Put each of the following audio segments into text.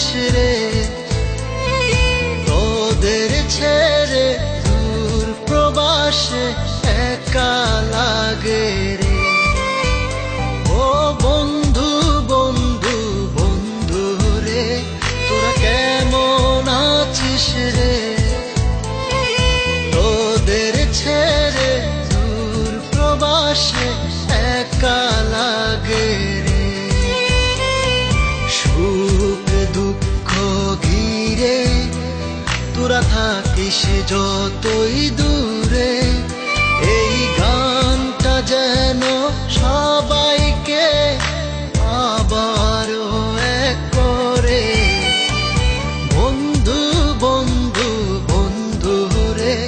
আছিস রে, তোদের ছেড়ে দূর প্রবাসে একা লাগে রে। ও বন্ধু বন্ধু বন্ধু রে, তোরা কেমন আছিস রে, তোদের ছেড়ে দূর প্রবাসে একা লাগে রে। সুখ দুঃখ ঘিরে তোরা থাকিস যতই দূরে, এই গানটা যেন সবাইকে আবারও এক করে। বন্ধু বন্ধু বন্ধু রে,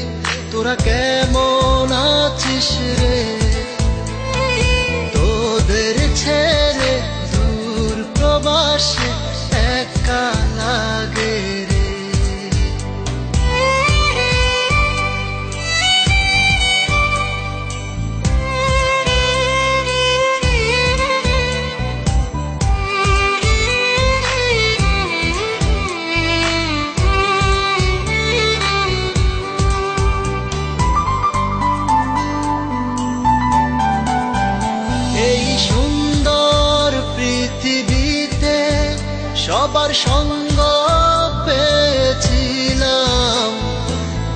তোরা কেমন আছিস রে, তোদের ছেড়ে দূর প্রবাসে একা লাগে রে। এই সুন্দর পৃথিবীতে সবার সঙ্গ পেয়েছিলাম,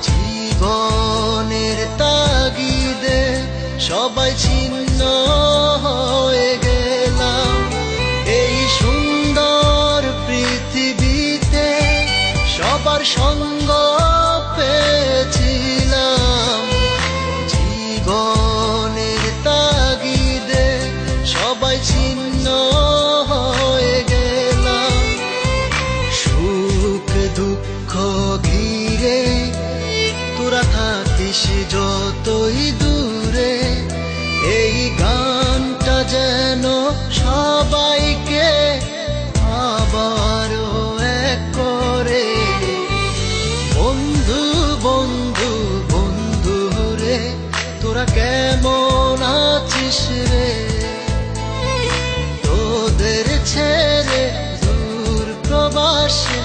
জীবনের তাগিদে সবাই ছিন্ন হয়ে গেলাম। এই সুন্দর পৃথিবীতে সবার সঙ্গ পেয়েছিলাম, জীবনের তাগিদে সবাই ছিন্ন হয়ে গেলাম। সুখ দুঃখ ঘিরে তোরা থাকিস যতই দূরে, এই গানটা যেন সবাইকে আবারও এক করে। বন্ধু বন্ধু বন্ধু রে, তোরা কেমন আছিস রে, তোদের ছেড়ে দূর প্রবাসে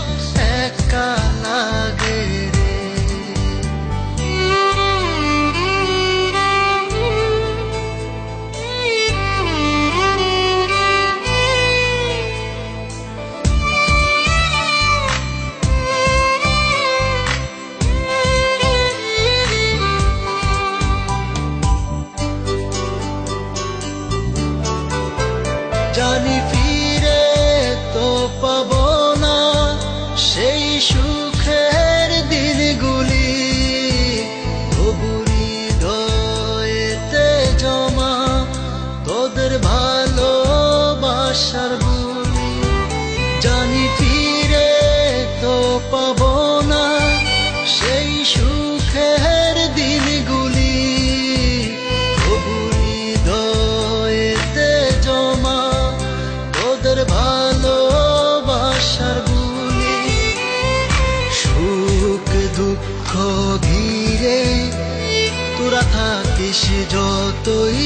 একা লাগে রে। জানি ফিরে তো পাবো না সেই সুখের দিনগুলি, তবু হৃদয়েতে জমা তোদের ভালোবাসার বুলি। জানি ফিরে তো পাবো না সেই সুখের দিনগুলি, তবু হৃদয়েতে জমা তোদের ভালোবাসার বুলি। সুখ দুঃখ ঘিরে তোরা থাকিস যতই